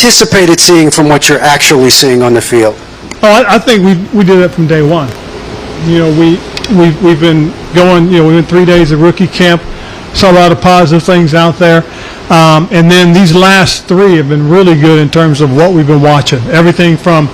anticipated seeing from what you're actually seeing on the field? Oh, I think we did it from day one. You know, we've been going. You know, we went 3 days of rookie camp. Saw a lot of positive things out there, and then these last 3 have been really good in terms of what we've been watching. Everything from,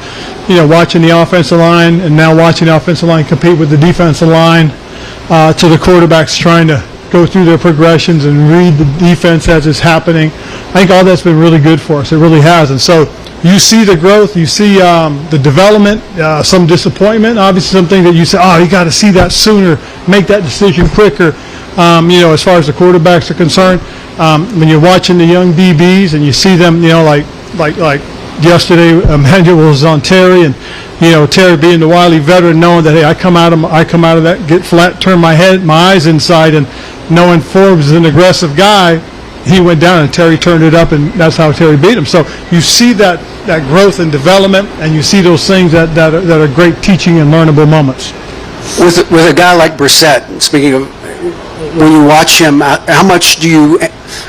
you know, watching the offensive line and now watching the offensive line compete with the defensive line, to the quarterbacks trying to go through their progressions and read the defense as it's happening. I think all that's been really good for us. It really has, and so. You see the growth, you see the development, some disappointment, obviously something that you say, oh, you got to see that sooner, make that decision quicker, you know, as far as the quarterbacks are concerned. When you're watching the young DBs and you see them, you know, like yesterday, Emmanuel was on Terry, and, you know, Terry being the wily veteran, knowing that, hey, I come out of that, get flat, turn my eyes inside, and knowing Forbes is an aggressive guy, he went down and Terry turned it up, and that's how Terry beat him. So you see that growth and development, and you see those things that are great teaching and learnable moments. With a guy like Brissett, speaking of, when you watch him, how much do you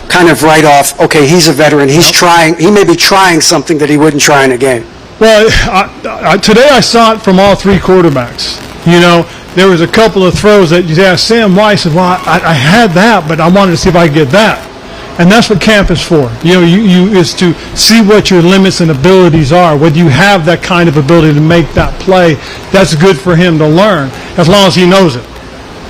kind of write off, okay, he's a veteran, he may be trying something that he wouldn't try in a game? Well, today I saw it from all 3 quarterbacks. You know, there was a couple of throws that you asked Sam Weiss said, well, I had that, but I wanted to see if I could get that. And that's what camp is for. You know, you is to see what your limits and abilities are. Whether you have that kind of ability to make that play, that's good for him to learn, as long as he knows it.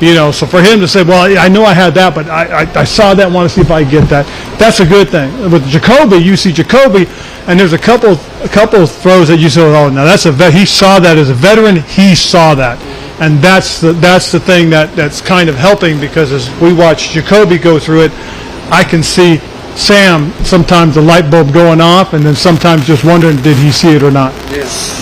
You know, so for him to say, well, I know I had that, but I saw that, want to see if I get that. That's a good thing. With Jacoby, you see Jacoby, and there's a couple of throws that you say, oh, now that's a vet. He saw that as a veteran. He saw that. And that's the thing that's kind of helping, because as we watch Jacoby go through it, I can see Sam sometimes the light bulb going off, and then sometimes just wondering, did he see it or not? Yes.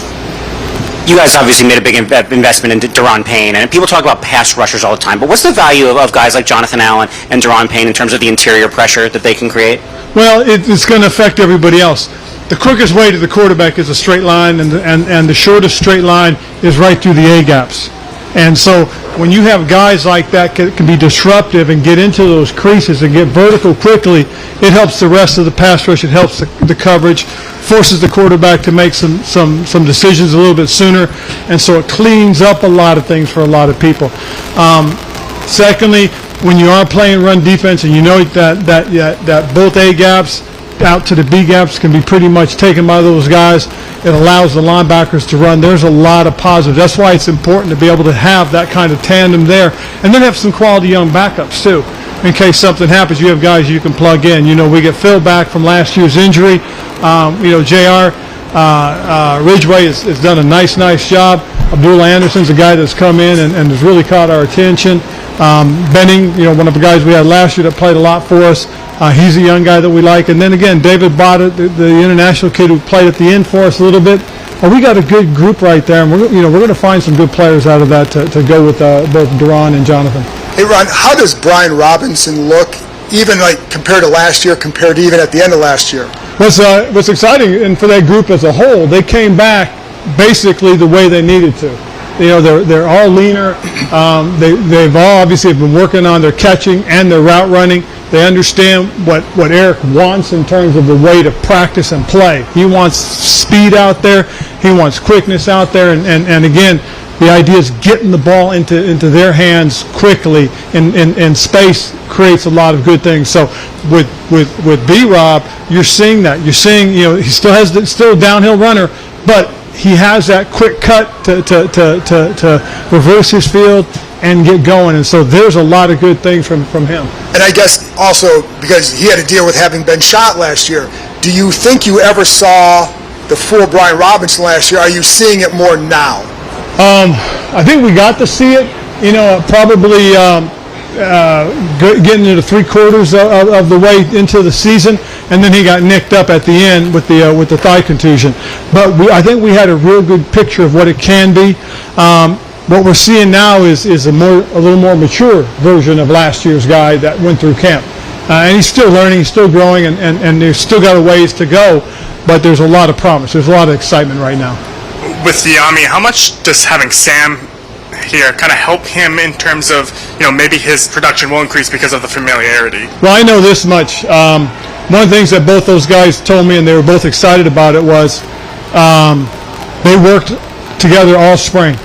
You guys obviously made a big investment into Daron Payne, and people talk about pass rushers all the time, but what's the value of guys like Jonathan Allen and Daron Payne in terms of the interior pressure that they can create? Well, it's going to affect everybody else. The quickest way to the quarterback is a straight line, and the shortest straight line is right through the A-gaps. And so when you have guys like that can be disruptive and get into those creases and get vertical quickly, it helps the rest of the pass rush. It helps the coverage, forces the quarterback to make some decisions a little bit sooner, and so it cleans up a lot of things for a lot of people. Secondly, when you are playing run defense and you know that both A gaps out to the B gaps can be pretty much taken by those guys, it allows the linebackers to run. There's a lot of positives. That's why it's important to be able to have that kind of tandem there, and then have some quality young backups too. In case something happens, you have guys you can plug in. You know, we get Phil back from last year's injury. You know, JR Ridgeway has done a nice job. Abdullah Anderson's a guy that's come in and has really caught our attention. Benning, you know, one of the guys we had last year that played a lot for us. He's a young guy that we like. And then again, David Bada, the international kid who played at the end for us a little bit. We got a good group right there, and we're going to find some good players out of that to go with both Daron and Jonathan. Hey, Ron, how does Brian Robinson look, even like compared to last year, compared to even at the end of last year? What's exciting, and for that group as a whole, they came back basically the way they needed to. You know, they're all leaner. They've all obviously been working on their catching and their route running. They understand what Eric wants in terms of the way to practice and play. He wants speed out there. He wants quickness out there. And again, the idea is getting the ball into their hands quickly in space creates a lot of good things. So with B-Rob, you're seeing that. You're seeing, you know, he still has still a downhill runner, but he has that quick cut to reverse his field and get going, and so there's a lot of good things from him. And I guess also because he had to deal with having been shot last year, do you think you ever saw the full Brian Robinson last year? Are you seeing it more now? I think we got to see it, you know, probably getting into 3/4 of the way into the season, and then he got nicked up at the end with the thigh contusion. But I think we had a real good picture of what it can be. What we're seeing now is a little more mature version of last year's guy that went through camp. And he's still learning, he's still growing, and there's still got a ways to go, but there's a lot of promise. There's a lot of excitement right now. With the Army, how much does having Sam here kind of help him in terms of, you know, maybe his production will increase because of the familiarity? Well, I know this much. one of the things that both those guys told me, and they were both excited about it, was they worked together all spring.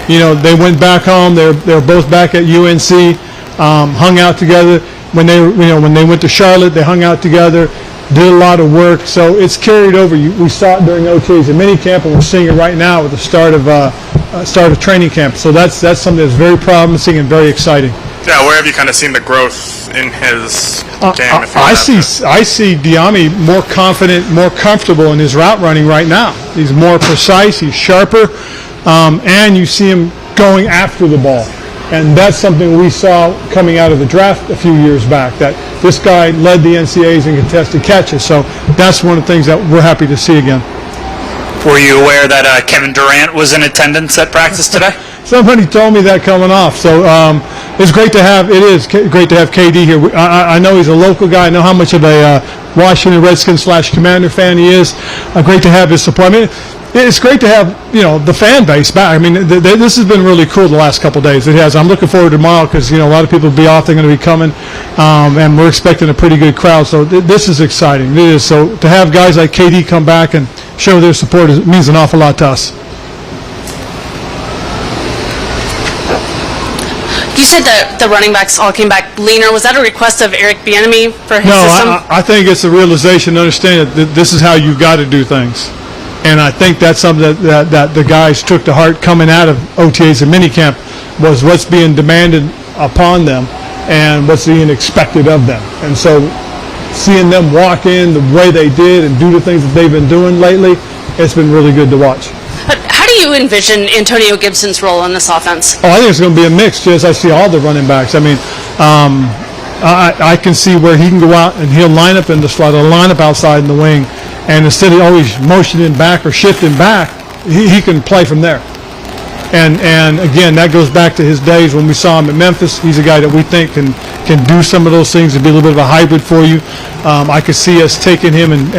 They went back home. They were both back at UNC, hung out together. When they went to Charlotte, they hung out together, did a lot of work. So it's carried over. We saw it during OTAs and minicamp, and we're seeing it right now with the start of training camp. So that's something that's very promising and very exciting. Yeah, where have you kind of seen the growth in his game? I see Diami more confident, more comfortable in his route running right now. He's more precise, he's sharper, and you see him going after the ball. And that's something we saw coming out of the draft a few years back, that this guy led the NCAAs in contested catches. So that's one of the things that we're happy to see again. Were you aware that Kevin Durant was in attendance at practice today? Somebody told me that coming off. So it's great to have. It is great to have KD here. I know he's a local guy. I know how much of a Washington Redskins / Commander fan he is. Great to have his support. I mean, it's great to have the fan base back. I mean, this has been really cool the last couple of days. It has. I'm looking forward to tomorrow because a lot of people will be off. They're going to be coming, and we're expecting a pretty good crowd. So this is exciting. It is. So to have guys like KD come back and show their support means an awful lot to us. You said that the running backs all came back leaner. Was that a request of Eric Bieniemy for his system? No, I think it's a realization to understand that this is how you've got to do things. And I think that's something that the guys took to heart coming out of OTAs and minicamp, was what's being demanded upon them and what's being expected of them. And so seeing them walk in the way they did and do the things that they've been doing lately, it's been really good to watch. But how do you envision Antonio Gibson's role in this offense? I think it's going to be a mix, just I see all the running backs. I mean, I can see where he can go out and he'll line up in the slot or line up outside in the wing, and instead of always motioning back or shifting back, he can play from there. And again, that goes back to his days when we saw him at Memphis. He's a guy that we think can do some of those things and be a little bit of a hybrid for you. I could see us taking him and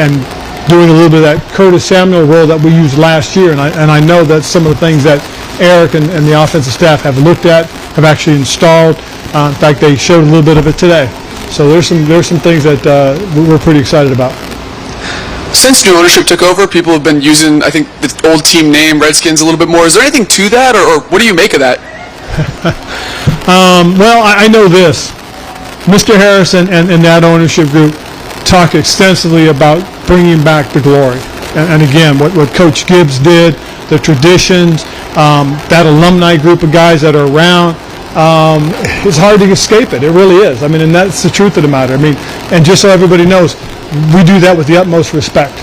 doing a little bit of that Curtis Samuel role that we used last year, and I know that some of the things that Eric and the offensive staff have looked at, have actually installed. In fact, they showed a little bit of it today. So there's some things that we're pretty excited about. Since new ownership took over, people have been using, I think, the old team name, Redskins, a little bit more. Is there anything to that, or what do you make of that? Well, I know this. Mr. Harrison and that ownership group talk extensively about bringing back the glory. And again, what Coach Gibbs did, the traditions, that alumni group of guys that are around, it's hard to escape it. It really is. I mean, and that's the truth of the matter. I mean, and just so everybody knows, we do that with the utmost respect.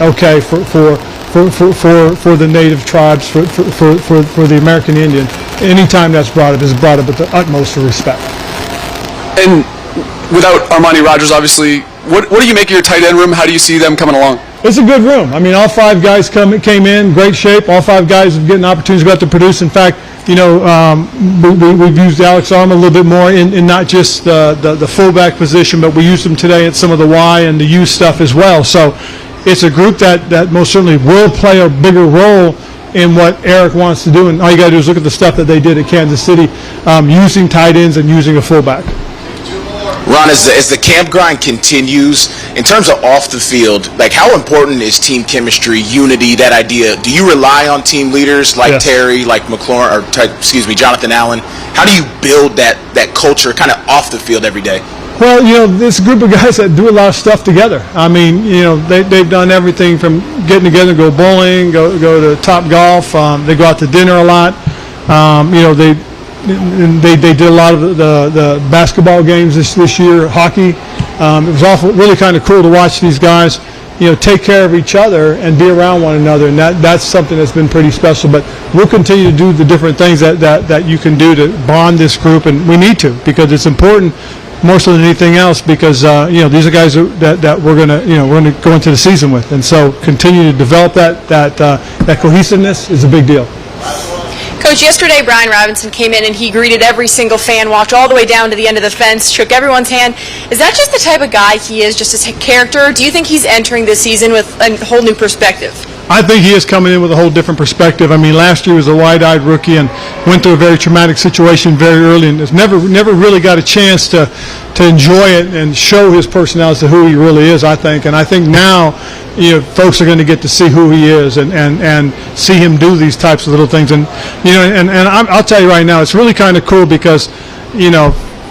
Okay, for the native tribes, for the American Indian. Anytime that's brought up, is brought up with the utmost respect. And without Armani Rogers, obviously, what do you make of your tight end room? How do you see them coming along? It's a good room. I mean, all five guys came in great shape. All five guys have getting opportunities to go out to produce. In fact, we've used Alex Arm a little bit more in not just the fullback position, but we used him today at some of the Y and the U stuff as well. So it's a group that most certainly will play a bigger role in what Eric wants to do. And all you got to do is look at the stuff that they did at Kansas City, using tight ends and using a fullback. Ron, as the camp grind continues, in terms of off the field, like how important is team chemistry, unity, that idea? Do you rely on team leaders like Yes. Terry, like Jonathan Allen? How do you build that culture kind of off the field every day? Well, this group of guys that do a lot of stuff together. I mean, they've done everything from getting together, go bowling, go to Top Golf. They go out to dinner a lot. They did a lot of the basketball games this year, hockey. It was really kind of cool to watch these guys, take care of each other and be around one another, and that's something that's been pretty special. But we'll continue to do the different things that you can do to bond this group, and we need to, because it's important more so than anything else, because these are guys that we're gonna go into the season with, and so continue to develop that cohesiveness is a big deal. Coach, yesterday Brian Robinson came in and he greeted every single fan, walked all the way down to the end of the fence, shook everyone's hand. Is that just the type of guy he is, just his character? Do you think he's entering this season with a whole new perspective? I think he is coming in with a whole different perspective. I mean, last year he was a wide-eyed rookie and went through a very traumatic situation very early, and has never really got a chance to enjoy it and show his personality to who he really is, I think. And I think now, folks are going to get to see who he is and see him do these types of little things. And I'll tell you right now, it's really kind of cool because,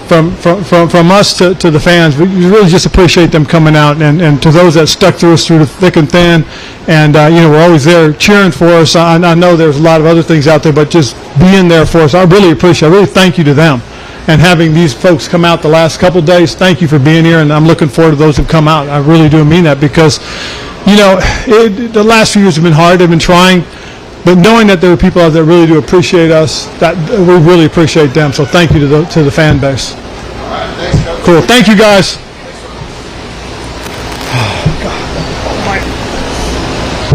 from us to the fans, we really just appreciate them coming out, and to those that stuck through us through the thick and thin, and we're always there cheering for us. I know there's a lot of other things out there, but just being there for us, I really appreciate it. I really thank you to them, and having these folks come out the last couple of days. Thank you for being here, and I'm looking forward to those who come out. I really do mean that because, the last few years have been hard. They've been trying. But knowing that there are people out there that really do appreciate us, that we really appreciate them. So thank you to the fan base. All right, thanks, Coach. Cool. Thank you, guys.